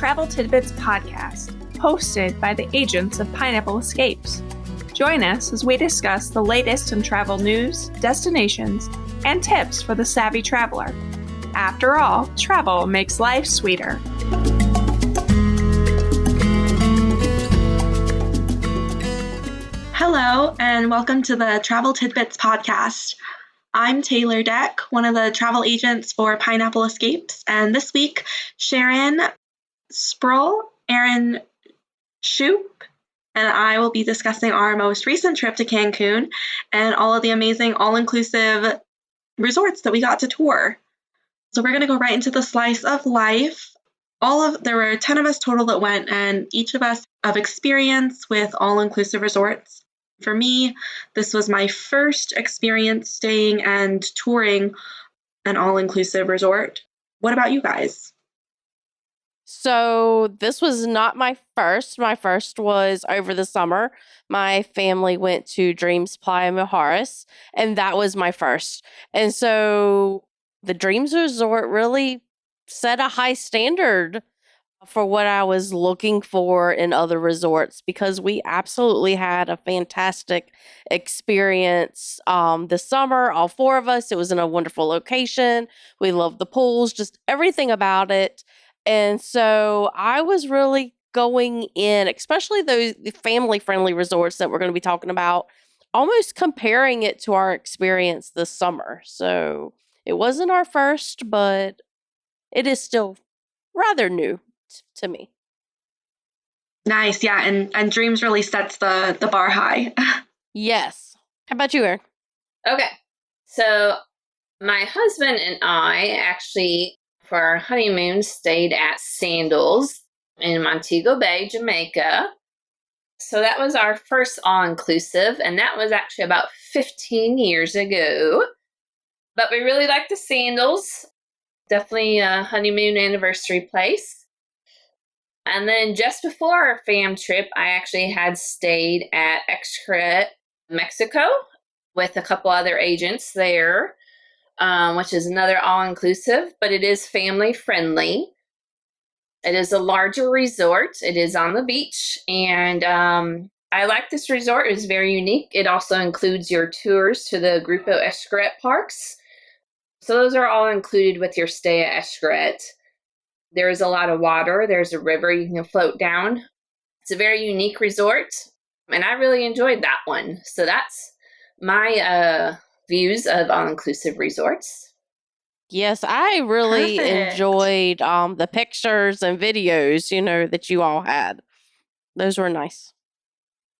Travel Tidbits podcast, hosted by the agents of Pineapple Escapes. Join us as we discuss the latest in travel news, destinations, and tips for the savvy traveler. After all, travel makes life sweeter. Hello, and welcome to the Travel Tidbits podcast. I'm Taylor Deck, one of the travel agents for Pineapple Escapes, and this week, Sharon Sproul, Erin Shoop, and I will be discussing our most recent trip to Cancun and all of the amazing all-inclusive resorts that we got to tour. So we're going to go right into the slice of life. There were 10 of us total that went, and each of us have experience with all-inclusive resorts. For me, this was my first experience staying and touring an all-inclusive resort. What about you guys? So this was not my first. My first was over the summer. My family went to Dreams Playa Mujeres, and that was my first. And so the Dreams Resort really set a high standard for what I was looking for in other resorts, because we absolutely had a fantastic experience this summer, all four of us. It was in a wonderful location. We loved the pools, just everything about it. And so I was really going in, especially those family-friendly resorts that we're going to be talking about, almost comparing it to our experience this summer. So it wasn't our first, but it is still rather new to me. Nice, yeah, and Dreams really sets the bar high. Yes. How about you, Erin? Okay, so my husband and I actually, for our honeymoon, stayed at Sandals in Montego Bay, Jamaica. So that was our first all-inclusive, and that was actually about 15 years ago. But we really liked the Sandals. Definitely a honeymoon anniversary place. And then just before our fam trip, I actually had stayed at Xcaret, Mexico, with a couple other agents there, which is another all-inclusive, but it is family-friendly. It is a larger resort. It is on the beach, and I like this resort. It is very unique. It also includes your tours to the Grupo Xcaret parks. So those are all included with your stay at Xcaret. There is a lot of water. There's a river you can float down. It's a very unique resort, and I really enjoyed that one. So that's my views of all-inclusive resorts. Yes, I really Perfect. enjoyed the pictures and videos, that you all had. Those were nice.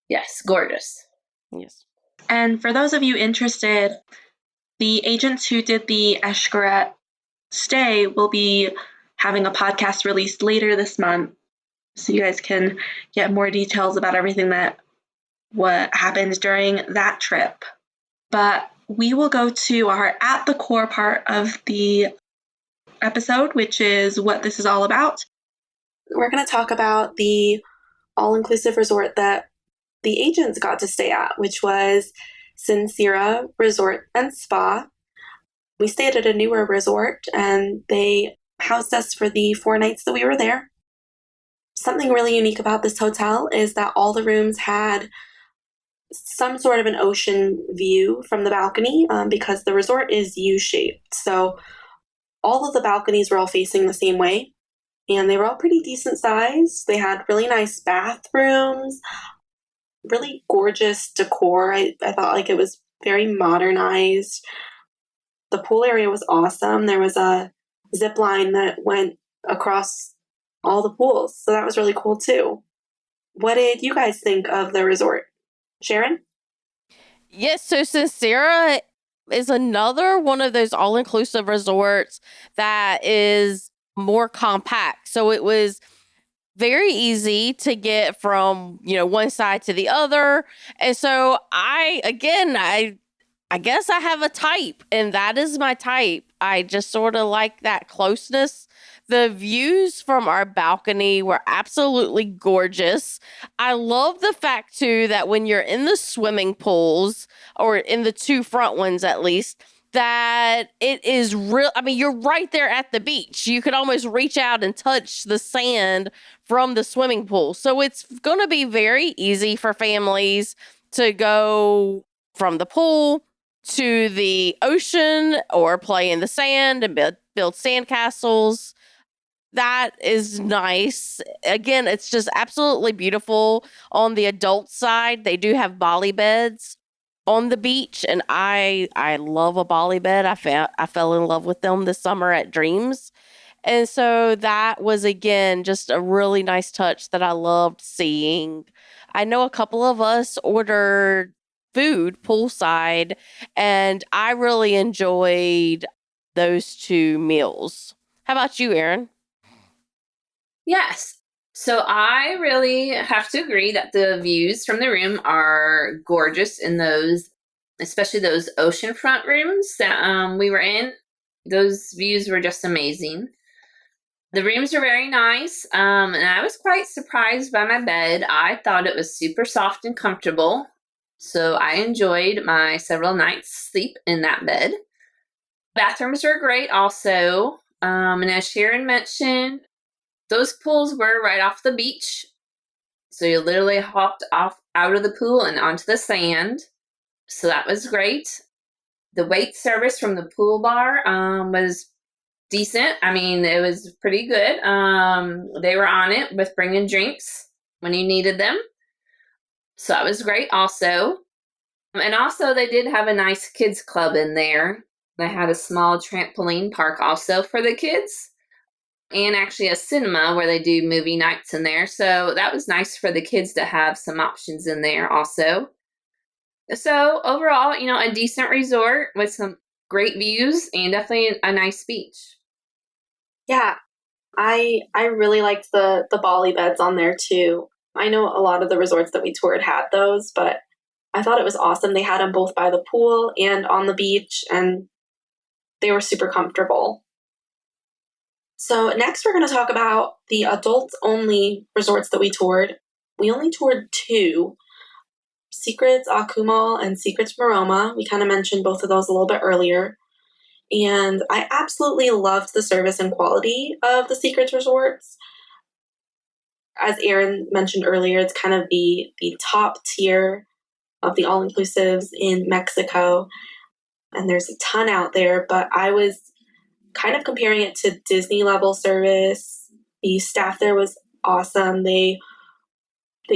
Yes, gorgeous. Yes. And for those of you interested, the agents who did the Xcaret stay will be having a podcast released later this month, so you guys can get more details about everything what happened during that trip. But we will go to our at the core part of the episode, which is what this is all about. We're going to talk about the all-inclusive resort that the agents got to stay at, which was Sincera Resort and Spa. We stayed at a newer resort, and they housed us for the 4 nights that we were there. Something really unique about this hotel is that all the rooms had some sort of an ocean view from the balcony, because the resort is U-shaped. So all of the balconies were all facing the same way, and they were all pretty decent size. They had really nice bathrooms, really gorgeous decor. I thought like it was very modernized. The pool area was awesome. There was a zip line that went across all the pools, so that was really cool too. What did you guys think of the resort? Sharon? Yes, so Sincera is another one of those all-inclusive resorts that is more compact. So it was very easy to get from, one side to the other. And so I guess I have a type, and that is my type. I just sort of like that closeness. The views from our balcony were absolutely gorgeous. I love the fact, too, that when you're in the swimming pools, or in the 2 front ones at least, that it is real. I mean, you're right there at the beach. You could almost reach out and touch the sand from the swimming pool. So it's going to be very easy for families to go from the pool to the ocean or play in the sand and build sand castles. That is nice. Again, it's just absolutely beautiful. On the adult side, they do have Bali beds on the beach, and I love a Bali bed. I fell in love with them this summer at Dreams. And so that was again just a really nice touch that I loved seeing. I know a couple of us ordered food poolside, and I really enjoyed those two meals. How about you, Erin? Yes. So I really have to agree that the views from the room are gorgeous in those, especially those oceanfront rooms that we were in. Those views were just amazing. The rooms are very nice, and I was quite surprised by my bed. I thought it was super soft and comfortable, so I enjoyed my several nights sleep in that bed. Bathrooms are great also, and as Sharon mentioned, those pools were right off the beach. So you literally hopped off out of the pool and onto the sand. So that was great. The wait service from the pool bar was decent. I mean, it was pretty good. They were on it with bringing drinks when you needed them. So that was great also. And also, they did have a nice kids club in there. They had a small trampoline park also for the kids, and actually a cinema where they do movie nights in there. So that was nice for the kids to have some options in there also. So overall, a decent resort with some great views and definitely a nice beach. Yeah, I really liked the Bali beds on there too. I know a lot of the resorts that we toured had those, but I thought it was awesome. They had them both by the pool and on the beach, and they were super comfortable. So next we're going to talk about the adults-only resorts that we toured. We only toured 2, Secrets Akumal and Secrets Maroma. We kind of mentioned both of those a little bit earlier. And I absolutely loved the service and quality of the Secrets resorts. As Erin mentioned earlier, it's kind of the top tier of the all-inclusives in Mexico. And there's a ton out there, but I was kind of comparing it to Disney level service. The staff there was awesome. They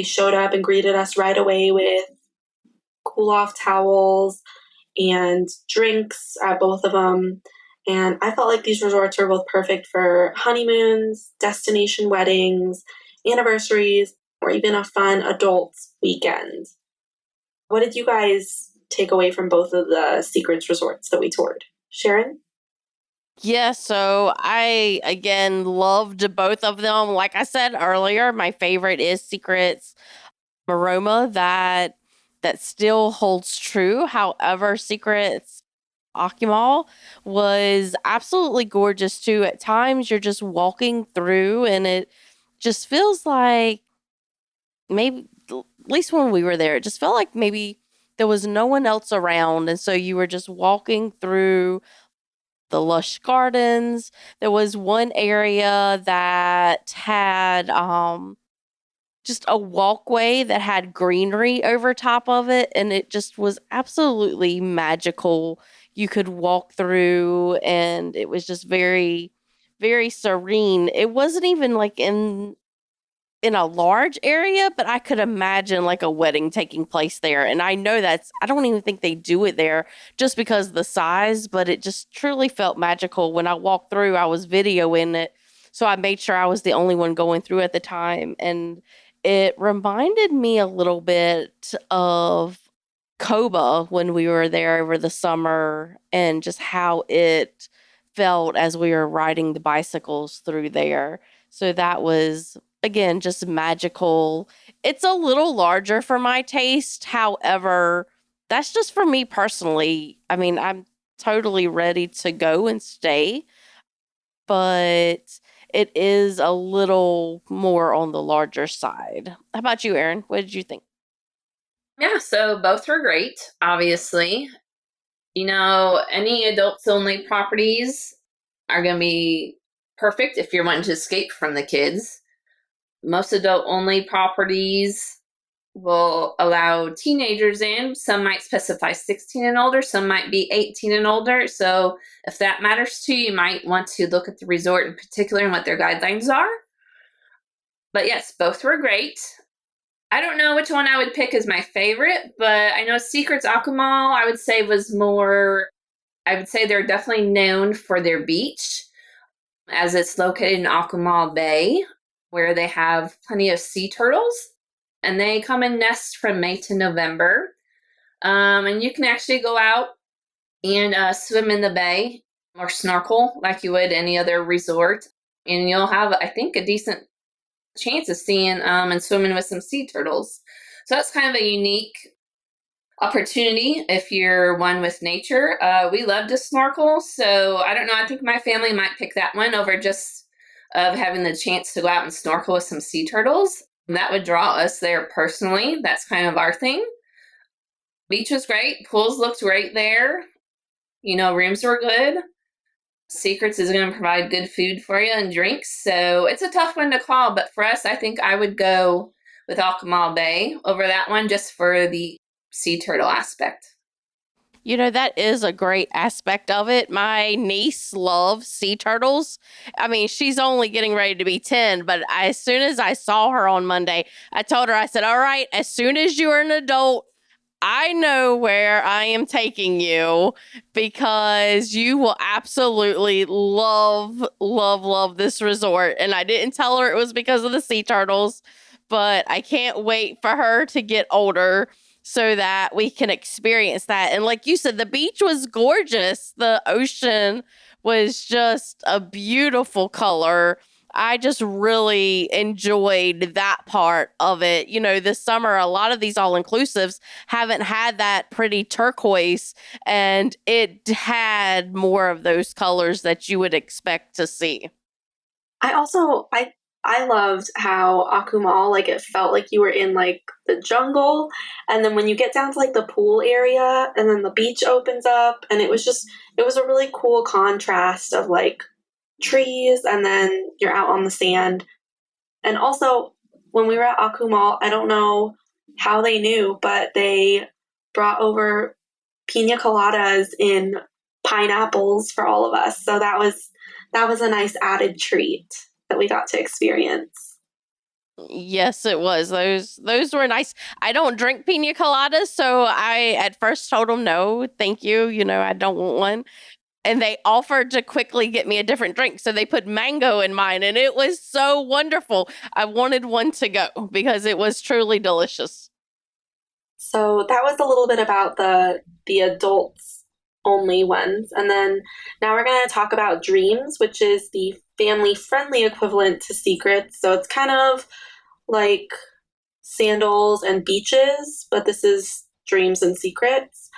showed up and greeted us right away with cool off towels and drinks at both of them. And I felt like these resorts were both perfect for honeymoons, destination weddings, anniversaries, or even a fun adult weekend. What did you guys take away from both of the Secrets resorts that we toured? Sharon? Yeah, so I again loved both of them. Like I said earlier, my favorite is Secrets Maroma. That still holds true. However, Secrets Akumal was absolutely gorgeous too. At times you're just walking through and it just feels like maybe, at least when we were there, it just felt like maybe there was no one else around. And so you were just walking through the lush gardens. There was one area that had just a walkway that had greenery over top of it, and it just was absolutely magical. You could walk through, and it was just very, very serene. It wasn't even like in a large area, but I could imagine like a wedding taking place there. And I know I don't even think they do it there just because of the size, but it just truly felt magical. When I walked through, I was videoing it. So I made sure I was the only one going through at the time. And it reminded me a little bit of Coba when we were there over the summer and just how it felt as we were riding the bicycles through there. So that was, again, just magical. It's a little larger for my taste. However, that's just for me personally. I mean, I'm totally ready to go and stay, but it is a little more on the larger side. How about you, Erin? What did you think? Yeah, so both were great, obviously. Any adults only properties are going to be perfect if you're wanting to escape from the kids. Most adult only properties will allow teenagers in. Some might specify 16 and older, some might be 18 and older. So if that matters to you, you might want to look at the resort in particular and what their guidelines are. But yes, both were great. I don't know which one I would pick as my favorite, but I know Secrets Aqua Mall, I would say they're definitely known for their beach, as it's located in Aqua Mall Bay, where they have plenty of sea turtles, and they come in nests from May to November. And you can actually go out and swim in the bay or snorkel like you would any other resort, and you'll have, I think, a decent chance of seeing and swimming with some sea turtles. So that's kind of a unique opportunity if you're one with nature. We love to snorkel, so I don't know, I think my family might pick that one over just of having the chance to go out and snorkel with some sea turtles. That would draw us there personally. That's kind of our thing. Beach was great. Pools looked great there. Rooms were good. Secrets is going to provide good food for you and drinks. So it's a tough one to call, but for us, I think I would go with Aqua Mall Bay over that one just for the sea turtle aspect. That is a great aspect of it. My niece loves sea turtles. I mean, she's only getting ready to be 10, but as soon as I saw her on Monday, I told her, I said, all right, as soon as you're an adult, I know where I am taking you, because you will absolutely love, love, love this resort. And I didn't tell her it was because of the sea turtles, but I can't wait for her to get older so that we can experience that. And like you said, the beach was gorgeous. The ocean was just a beautiful color. I just really enjoyed that part of it. This summer, a lot of these all-inclusives haven't had that pretty turquoise, and it had more of those colors that you would expect to see. I loved how Aqua Mall, it felt like you were in the jungle, and then when you get down to the pool area, and then the beach opens up, and it was a really cool contrast of trees, and then you're out on the sand. And also, when we were at Aqua Mall, I don't know how they knew, but they brought over pina coladas in pineapples for all of us. So that was a nice added treat that we got to experience. Yes, it was. Those were nice. I don't drink pina coladas, so I at first told them no, thank you. I don't want one. And they offered to quickly get me a different drink. So they put mango in mine, and it was so wonderful. I wanted one to go because it was truly delicious. So that was a little bit about the adults only ones. And then now we're going to talk about Dreams, which is the family-friendly equivalent to Secrets. So it's kind of like Sandals and Beaches, but this is Dreams and Secrets.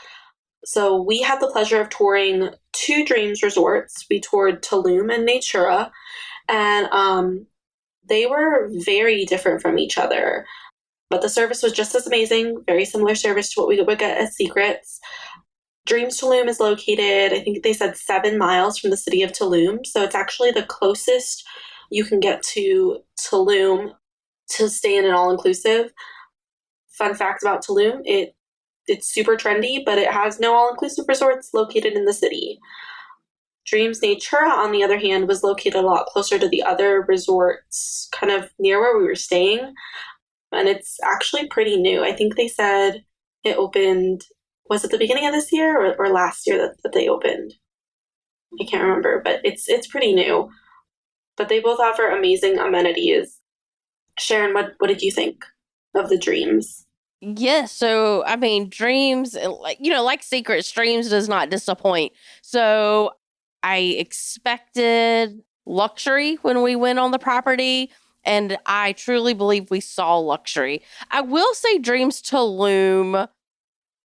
So we had the pleasure of touring 2 Dreams resorts. We toured Tulum and Natura, and they were very different from each other. But the service was just as amazing, very similar service to what we would get at Secrets. Dreams Tulum is located, I think they said 7 miles from the city of Tulum. So it's actually the closest you can get to Tulum to stay in an all-inclusive. Fun fact about Tulum, it's super trendy, but it has no all-inclusive resorts located in the city. Dreams Natura, on the other hand, was located a lot closer to the other resorts, kind of near where we were staying. And it's actually pretty new. I think they said it opened, was it the beginning of this year or last year that they opened? I can't remember, but it's pretty new. But they both offer amazing amenities. Sharon, what did you think of the Dreams? Yes, so I mean, Dreams, like Secrets, Dreams does not disappoint. So I expected luxury when we went on the property, and I truly believe we saw luxury. I will say Dreams Tulum,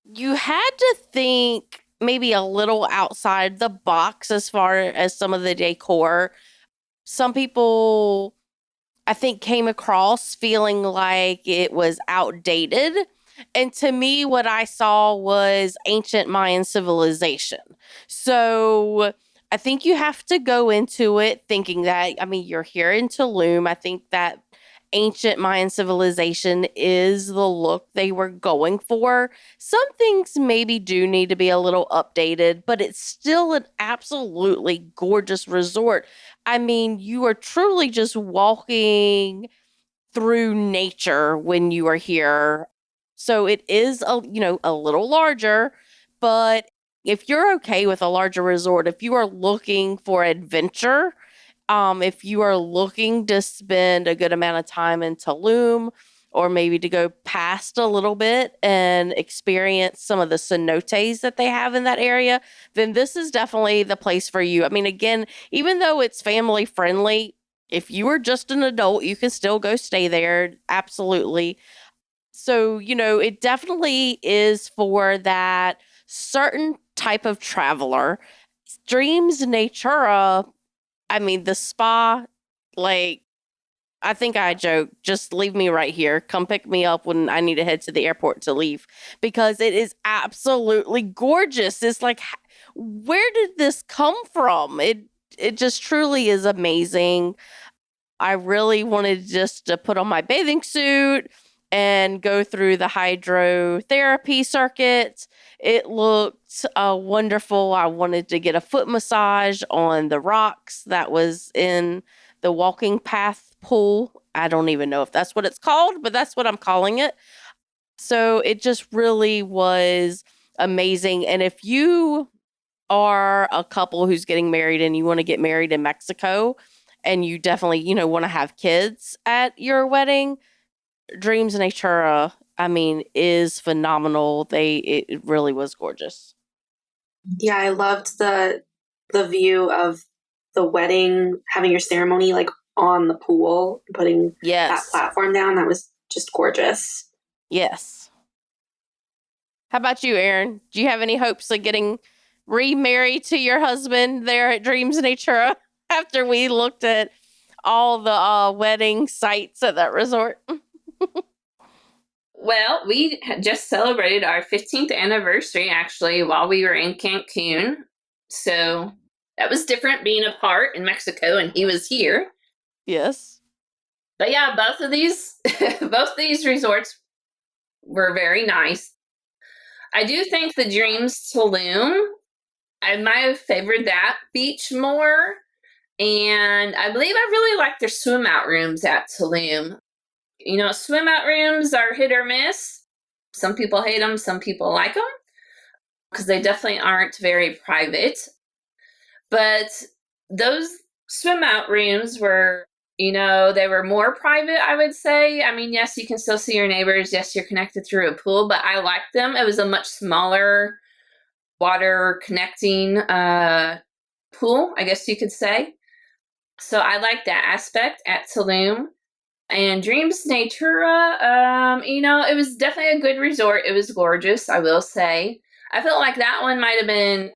you had to think maybe a little outside the box as far as some of the decor. Some people, I think, came across feeling like it was outdated. And to me, what I saw was ancient Mayan civilization. So I think you have to go into it thinking that, I mean, you're here in Tulum. I think that ancient Mayan civilization is the look they were going for. Some things maybe do need to be a little updated, but it's still an absolutely gorgeous resort. I mean, you are truly just walking through nature when you are here. So it is a little larger, but if you're okay with a larger resort, if you are looking for adventure, if you are looking to spend a good amount of time in Tulum or maybe to go past a little bit and experience some of the cenotes that they have in that area, then this is definitely the place for you. I mean, again, even though it's family friendly, if you are just an adult, you can still go stay there. Absolutely. So, it definitely is for that certain type of traveler. Dreams Natura, I mean, the spa, like, I think I joke, just leave me right here. Come pick me up when I need to head to the airport to leave because it is absolutely gorgeous. It's like, where did this come from? It just truly is amazing. I really wanted just to put on my bathing suit and go through the hydrotherapy circuit. It looked wonderful. I wanted to get a foot massage on the rocks that was in the walking path pool. I don't even know if that's what it's called, but that's what I'm calling it. So it just really was amazing. And if you are a couple who's getting married and you want to get married in Mexico and you definitely, want to have kids at your wedding, Dreams Natura, I mean, is phenomenal. It really was gorgeous. Yeah, I loved the view of the wedding, having your ceremony like on the pool, putting that platform down. That was just gorgeous. Yes. How about you, Erin? Do you have any hopes of getting remarried to your husband there at Dreams Natura after we looked at all the wedding sites at that resort? Well, we just celebrated our 15th anniversary actually while we were in Cancun. So that was different being apart in Mexico and he was here. Yes. But yeah, both these resorts were very nice. I do think the Dreams Tulum, I might have favored that beach more. And I believe I really like their swim out rooms at Tulum. Swim out rooms are hit or miss. Some people hate them, some people like them because they definitely aren't very private. But those swim out rooms were, they were more private, I would say. I mean, yes, you can still see your neighbors. Yes, you're connected through a pool, but I liked them. It was a much smaller water connecting pool, I guess you could say. So I like that aspect at Tulum. And Dreams Natura, it was definitely a good resort. It was gorgeous, I will say. I felt like that one might have been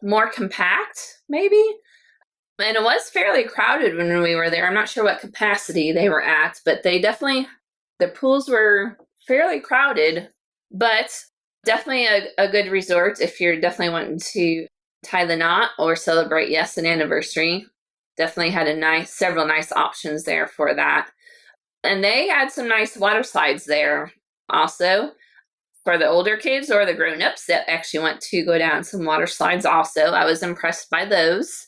more compact, maybe. And it was fairly crowded when we were there. I'm not sure what capacity they were at, but the pools were fairly crowded, but definitely a good resort if you're definitely wanting to tie the knot or celebrate, an anniversary. Definitely had several nice options there for that. And they had some nice water slides there also for the older kids or the grown-ups that actually want to go down some water slides also. I was impressed by those.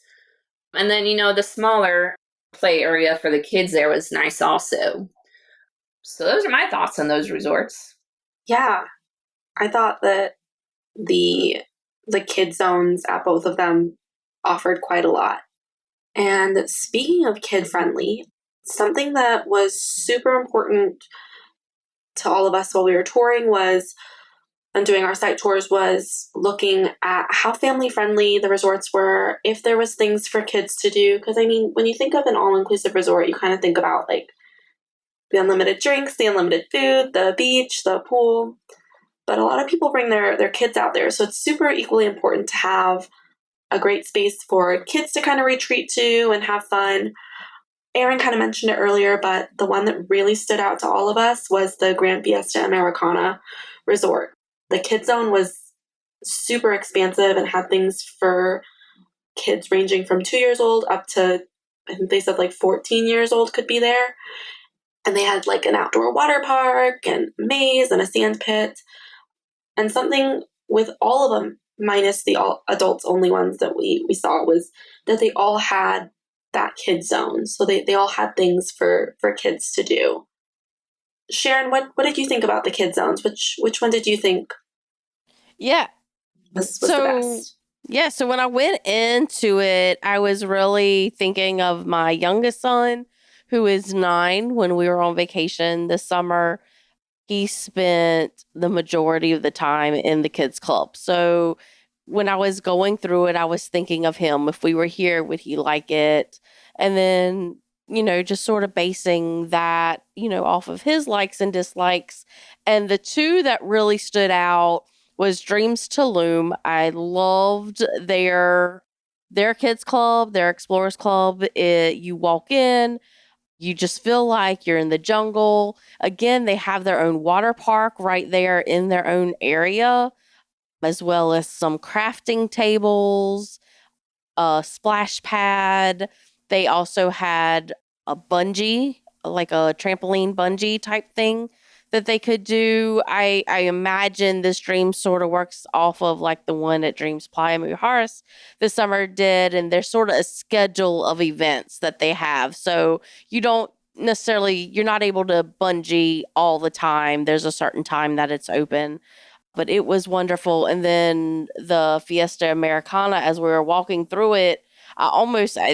And then, the smaller play area for the kids there was nice also. So those are my thoughts on those resorts. Yeah. I thought that the kid zones at both of them offered quite a lot. And speaking of kid-friendly, something that was super important to all of us while we were touring and doing our site tours was looking at how family-friendly the resorts were, if there was things for kids to do. Because, I mean, when you think of an all-inclusive resort, you kind of think about, like, the unlimited drinks, the unlimited food, the beach, the pool. But a lot of people bring their kids out there, so it's super equally important to have a great space for kids to kind of retreat to and have fun. Erin kind of mentioned it earlier, but the one that really stood out to all of us was the Grand Fiesta Americana Resort. The Kids Zone was super expansive and had things for kids ranging from 2 years old up to, I think they said like 14 years old could be there. And they had like an outdoor water park and maze and a sand pit. And something with all of them, minus the adults only ones that we saw, was that they all had that kid zone. So they all had things for kids to do. Sharon, what did you think about the kid zones? Which one did you think Yeah. was the best? Yeah, so when I went into it, I was really thinking of my youngest son, who is 9. When we were on vacation this summer, he spent the majority of the time in the kids club. So when I was going through it, I was thinking of him. If we were here, would he like it? And then, just sort of basing that, off of his likes and dislikes. And the two that really stood out was Dreams Tulum. I loved their kids club, their explorers club. You walk in, you just feel like you're in the jungle. Again, they have their own water park right there in their own area, as well as some crafting tables, a splash pad. They also had a bungee, like a trampoline bungee type thing that they could do. I imagine this dream sort of works off of like the one at Dreams Playa Mujeres this summer did, and there's sort of a schedule of events that they have. So you're not able to bungee all the time. There's a certain time that it's open. But it was wonderful. And then the Fiesta Americana, as we were walking through it,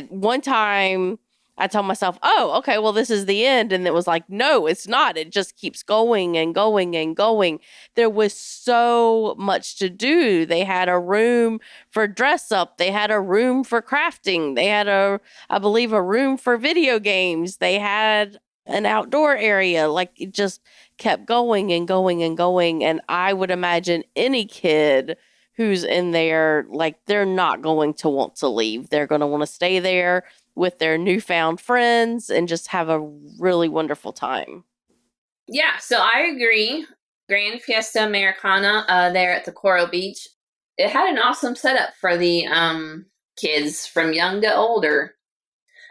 one time I told myself, oh, okay, well, this is the end. And it was like, no, it's not. It just keeps going and going and going. There was so much to do. They had a room for dress up. They had a room for crafting. They had I believe, a room for video games. They had an outdoor area. Like, it just kept going and going and going. And I would imagine any kid who's in there, like, they're not going to want to leave. They're going to want to stay there with their newfound friends and just have a really wonderful time. Yeah, so I agree. Grand Fiesta Americana there at the Coral Beach, it had an awesome setup for the kids from young to older.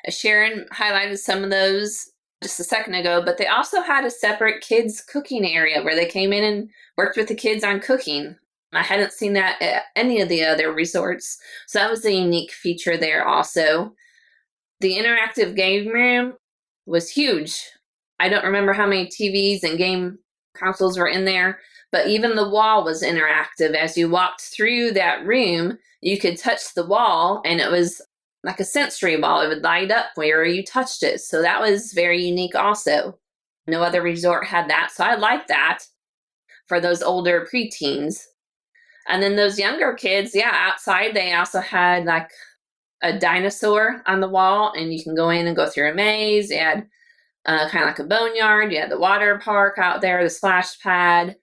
Sharon highlighted some of those just a second ago, but they also had a separate kids cooking area where they came in and worked with the kids on cooking. I hadn't seen that at any of the other resorts, so that was a unique feature there also. The interactive game room was huge. I don't remember how many TVs and game consoles were in there, but even the wall was interactive. As you walked through that room, you could touch the wall, and it was like a sensory ball. It would light up where you touched it. So that was very unique also. No other resort had that. So I like that for those older preteens. And then those younger kids, outside they also had like a dinosaur on the wall, and you can go in and go through a maze. You had kind of like a boneyard. You had the water park out there, the splash pad.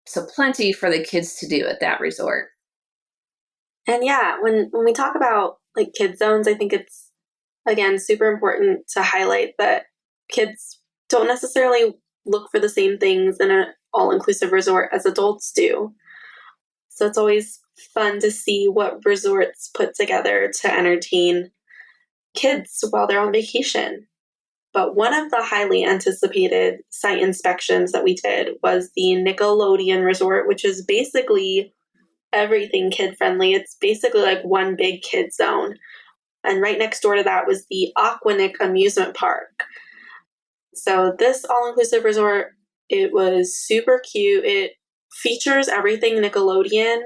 So plenty for the kids to do at that resort. And when we talk about like kid zones, I think it's, again, super important to highlight that kids don't necessarily look for the same things in an all-inclusive resort as adults do. So it's always fun to see what resorts put together to entertain kids while they're on vacation. But one of the highly anticipated site inspections that we did was the Nickelodeon Resort, which is basically everything kid-friendly. It's basically like one big kid zone. And right next door to that was the Aquanic Amusement Park. So this all-inclusive resort, it was super cute. It features everything Nickelodeon.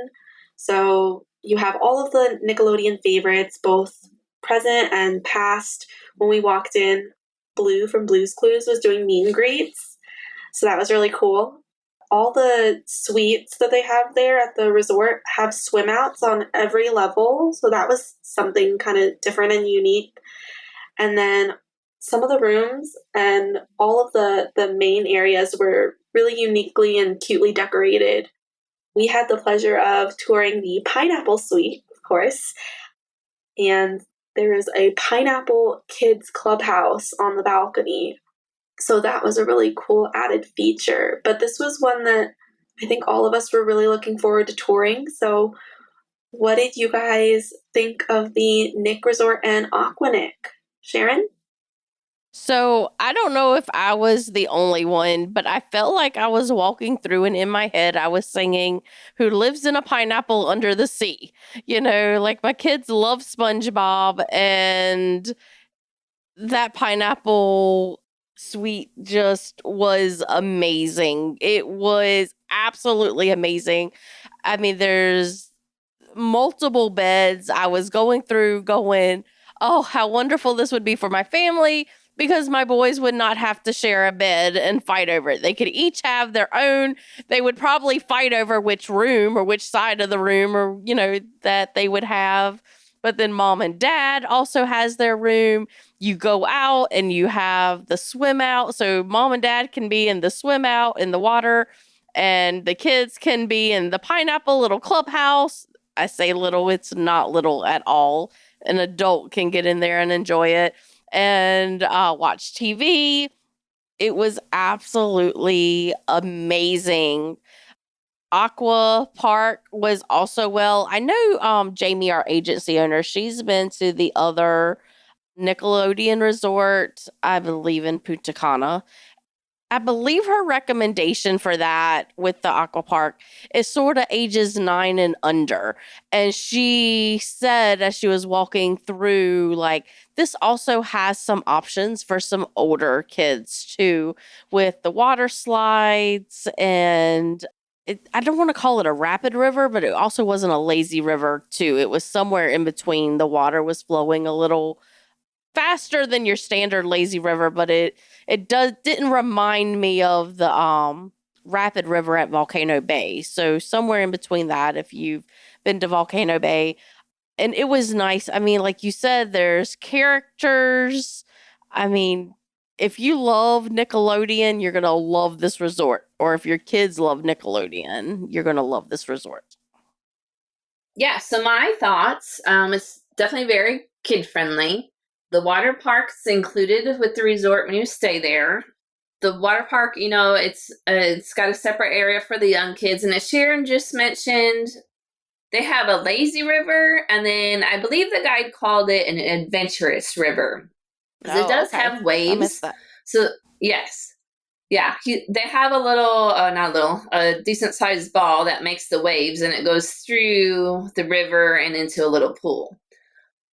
So you have all of the Nickelodeon favorites, both present and past. When we walked in, Blue from Blue's Clues was doing meet and greets. So that was really cool. All the suites that they have there at the resort have swim outs on every level. So that was something kind of different and unique. And then some of the rooms and all of the main areas were really uniquely and cutely decorated. We had the pleasure of touring the Pineapple Suite, of course. And there's a pineapple kids clubhouse on the balcony. So that was a really cool added feature. But this was one that I think all of us were really looking forward to touring. So what did you guys think of the Nick Resort and Aquanic? Sharon? So I don't know if I was the only one, but I felt like I was walking through and in my head I was singing "Who Lives in a Pineapple Under the Sea." Like my kids love SpongeBob, and that pineapple suite just was amazing. It was absolutely amazing. I mean, there's multiple beds. I was going through going, oh, how wonderful this would be for my family, because my boys would not have to share a bed and fight over it. They could each have their own. They would probably fight over which room or which side of the room or, that they would have. But then mom and dad also has their room. You go out and you have the swim out. So mom and dad can be in the swim out in the water, and the kids can be in the pineapple little clubhouse. I say little, it's not little at all. An adult can get in there and enjoy it and watch TV. It was absolutely amazing. Aqua Park was also well. I know Jamie, our agency owner, she's been to the other Nickelodeon Resort, I believe in Punta Cana. I believe her recommendation for that with the Aqua Park is sort of ages 9 and under. And she said as she was walking through, like, this also has some options for some older kids too, with the water slides and I don't want to call it a rapid river, but it also wasn't a lazy river too. It was somewhere in between. The water was flowing a little faster than your standard lazy river, but it didn't remind me of the rapid river at Volcano Bay. So somewhere in between that, if you've been to Volcano Bay. And it was nice. I mean, like you said, there's characters. I mean, if you love Nickelodeon, you're going to love this resort. Or if your kids love Nickelodeon, you're going to love this resort. Yeah, so my thoughts, it's definitely very kid friendly. The water park's included with the resort when you stay there. The water park, it's got a separate area for the young kids. And as Sharon just mentioned, they have a lazy river, and then I believe the guide called it an adventurous river. Because it does have waves. I missed that. So, yes. Yeah, they have a decent sized ball that makes the waves, and it goes through the river and into a little pool.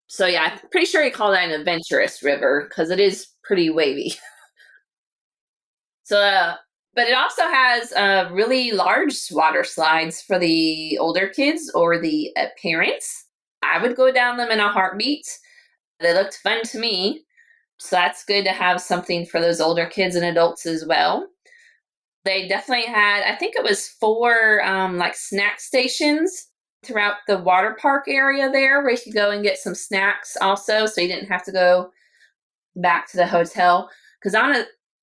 So yeah, I'm pretty sure he called that an adventurous river because it is pretty wavy. But it also has really large water slides for the older kids or the parents. I would go down them in a heartbeat. They looked fun to me. So that's good to have something for those older kids and adults as well. They definitely had, I think it was 4 snack stations throughout the water park area there where you could go and get some snacks also, so you didn't have to go back to the hotel. Because on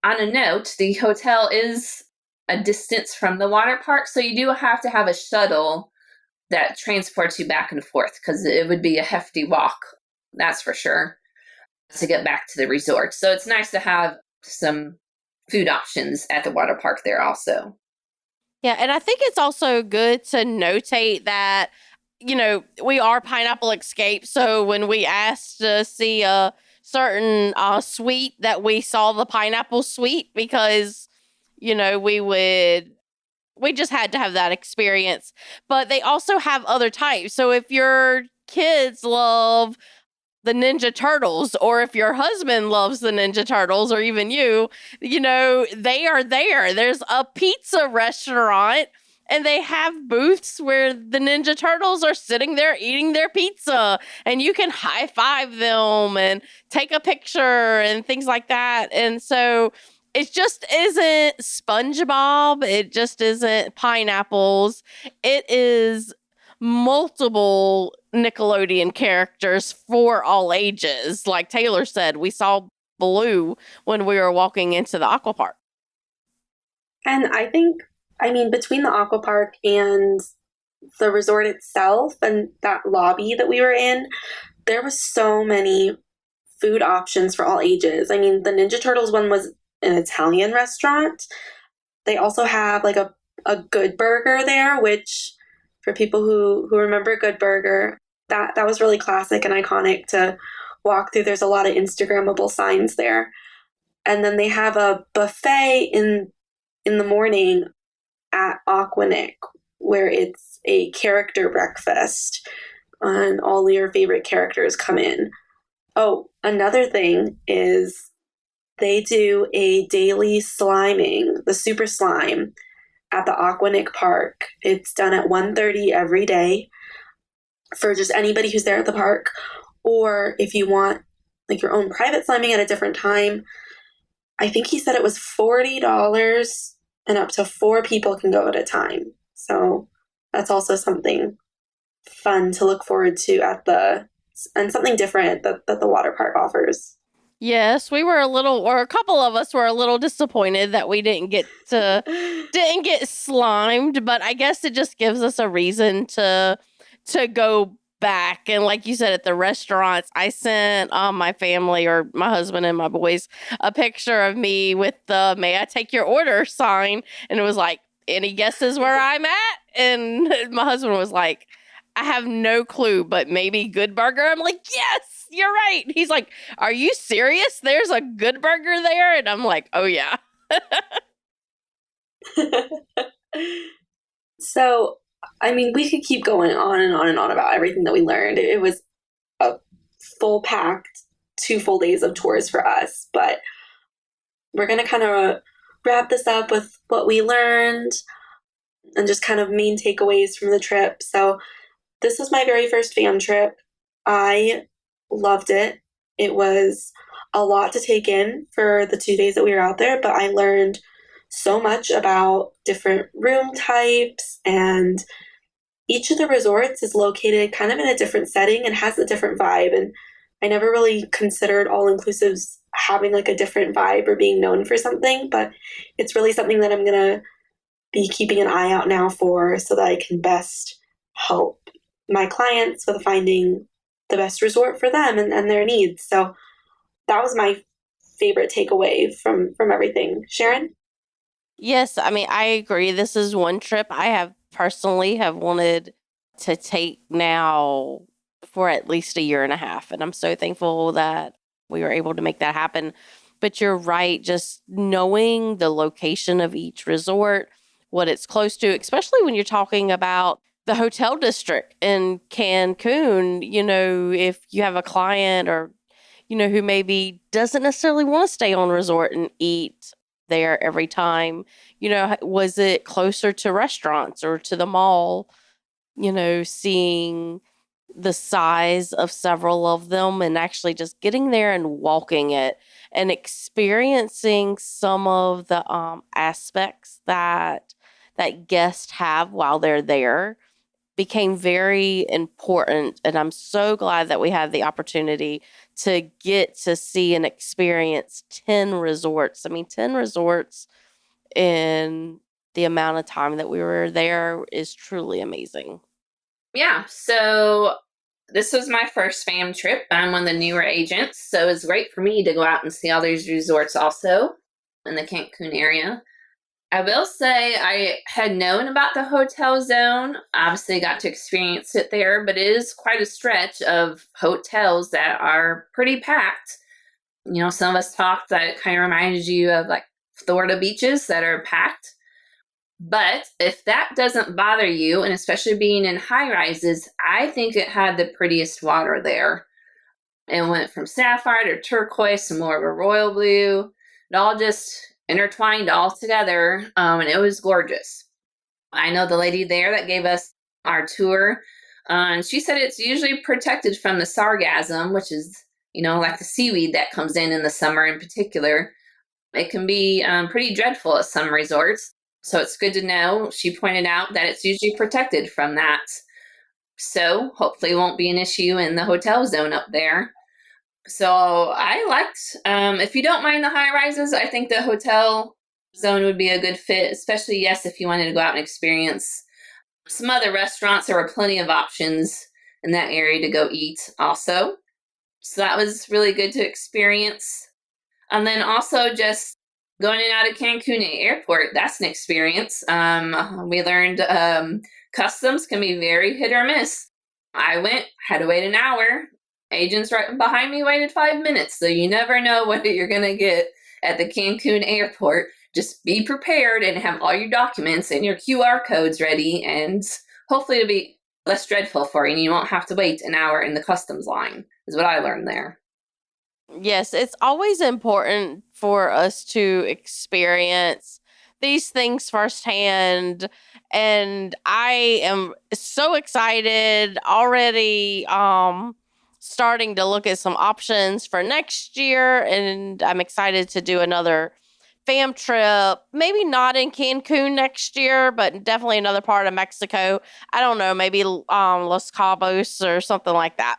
a note, the hotel is a distance from the water park, so you do have to have a shuttle that transports you back and forth because it would be a hefty walk, that's for sure, to get back to the resort. So it's nice to have some food options at the water park there also. Yeah, and I think it's also good to notate that, we are Pineapple Escape. So when we asked to see a certain suite, that we saw the pineapple suite because, we just had to have that experience. But they also have other types. So if your kids love the Ninja Turtles, or if your husband loves the Ninja Turtles, or even they are there. There's a pizza restaurant, and they have booths where the Ninja Turtles are sitting there eating their pizza, and you can high five them and take a picture and things like that. And so it just isn't SpongeBob. It just isn't pineapples. It is multiple Nickelodeon characters for all ages. Like Taylor said, we saw Blue when we were walking into the Aqua Park. And I think, between the Aqua Park and the resort itself and that lobby that we were in, there was so many food options for all ages. I mean, the Ninja Turtles one was an Italian restaurant. They also have like a Good Burger there, which for people who remember Good Burger, that was really classic and iconic to walk through. There's a lot of Instagrammable signs there. And then they have a buffet in the morning at Aquanic, where it's a character breakfast and all your favorite characters come in. Oh, another thing is they do a daily sliming, the super slime, at the Aquanic Park. It's done at 1:30 every day for just anybody who's there at the park. Or if you want like your own private sliming at a different time, I think he said it was $40 and up to 4 people can go at a time. So that's also something fun to look forward to and something different that the water park offers. Yes, we were a couple of us were a little disappointed that we didn't get slimed, but I guess it just gives us a reason to go back. And like you said, at the restaurants, I sent my family or my husband and my boys a picture of me with the "May I take your order" sign, and it was like, "Any guesses where I'm at?" And my husband was like, "I have no clue, but maybe Good Burger." I'm like, "Yes, you're right." He's like, "Are you serious? There's a Good Burger there?" And I'm like, "Oh yeah." So, I mean, we could keep going on and on and on about everything that we learned. It was a full packed 2 full days of tours for us, but we're going to kind of wrap this up with what we learned and just kind of main takeaways from the trip. So, this was my very first fam trip. I loved it. It was a lot to take in for the 2 days that we were out there, but I learned so much about different room types, and each of the resorts is located kind of in a different setting and has a different vibe. And I never really considered all-inclusives having like a different vibe or being known for something, but it's really something that I'm going to be keeping an eye out now for so that I can best help my clients with finding the best resort for them and their needs. So that was my favorite takeaway from everything. Sharon? Yes, I mean, I agree. This is one trip I have personally have wanted to take now for at least a year and a half. And I'm so thankful that we were able to make that happen. But you're right, just knowing the location of each resort, what it's close to, especially when you're talking about the hotel district in Cancun, if you have a client or, who maybe doesn't necessarily want to stay on resort and eat there every time, was it closer to restaurants or to the mall, seeing the size of several of them and actually just getting there and walking it and experiencing some of the aspects that guests have while they're there became very important. And I'm so glad that we had the opportunity to get to see and experience 10 resorts. I mean, 10 resorts in the amount of time that we were there is truly amazing. Yeah, so this was my first fam trip. I'm one of the newer agents, so it was great for me to go out and see all these resorts also in the Cancun area. I will say I had known about the hotel zone, obviously got to experience it there, but it is quite a stretch of hotels that are pretty packed. Some of us talked that it kind of reminded you of like Florida beaches that are packed. But if that doesn't bother you, and especially being in high rises, I think it had the prettiest water there. It went from sapphire to turquoise to more of a royal blue. It all just intertwined all together, and it was gorgeous. I know the lady there that gave us our tour, and she said it's usually protected from the sargassum, which is, like the seaweed that comes in the summer in particular. It can be pretty dreadful at some resorts. So it's good to know. She pointed out that it's usually protected from that. So hopefully it won't be an issue in the hotel zone up there. So I liked, if you don't mind the high rises, I think the hotel zone would be a good fit, especially, yes, if you wanted to go out and experience some other restaurants. There were plenty of options in that area to go eat also. So that was really good to experience. And then also just going in and out of Cancun Airport, that's an experience. We learned customs can be very hit or miss. I had to wait an hour. Agents right behind me waited 5 minutes. So you never know what you're going to get at the Cancun Airport. Just be prepared and have all your documents and your QR codes ready, and hopefully it'll be less dreadful for you and you won't have to wait an hour in the customs line, is what I learned there. Yes, it's always important for us to experience these things firsthand. And I am so excited already, starting to look at some options for next year. And I'm excited to do another fam trip, maybe not in Cancun next year, but definitely another part of Mexico. I don't know, maybe Los Cabos or something like that.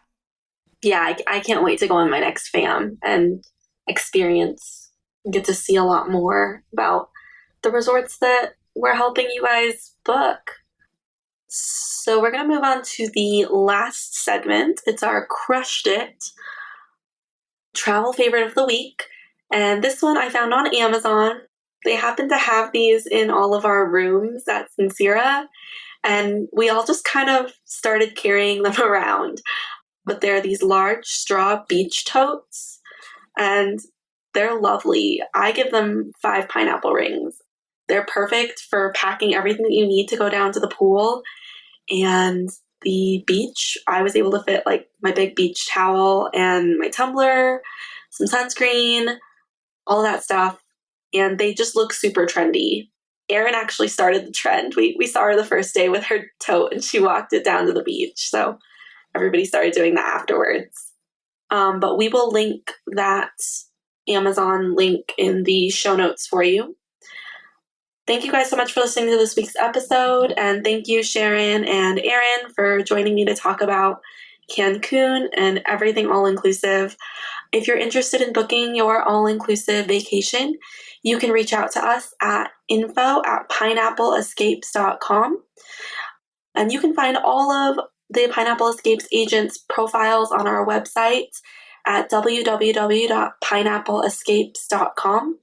Yeah, I can't wait to go on my next fam and get to see a lot more about the resorts that we're helping you guys book. So we're going to move on to the last segment. It's our Crushed It travel favorite of the week. And this one I found on Amazon. They happen to have these in all of our rooms at Sincera, and we all just kind of started carrying them around. But they're these large straw beach totes, and they're lovely. I give them 5 pineapple rings. They're perfect for packing everything that you need to go down to the pool. And the beach, I was able to fit like my big beach towel and my tumbler, some sunscreen, all of that stuff. And they just look super trendy. Erin actually started the trend. We saw her the first day with her tote and she walked it down to the beach. So everybody started doing that afterwards. But we will link that Amazon link in the show notes for you. Thank you guys so much for listening to this week's episode. And thank you, Sharon and Erin, for joining me to talk about Cancun and everything all-inclusive. If you're interested in booking your all-inclusive vacation, you can reach out to us at info@pineappleescapes.com. And you can find all of the Pineapple Escapes agents' profiles on our website at www.pineappleescapes.com.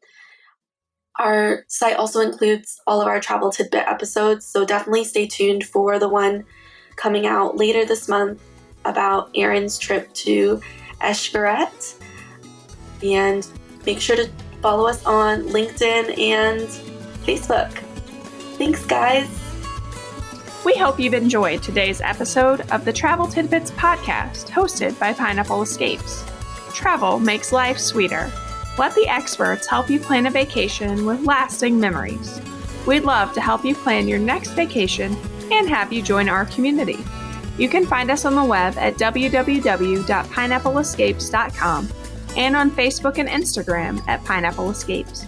Our site also includes all of our travel tidbit episodes, so definitely stay tuned for the one coming out later this month about Erin's trip to Xcaret. And make sure to follow us on LinkedIn and Facebook. Thanks, guys. We hope you've enjoyed today's episode of the Travel Tidbits podcast hosted by Pineapple Escapes. Travel makes life sweeter. Let the experts help you plan a vacation with lasting memories. We'd love to help you plan your next vacation and have you join our community. You can find us on the web at www.pineappleescapes.com and on Facebook and Instagram at Pineapple Escapes.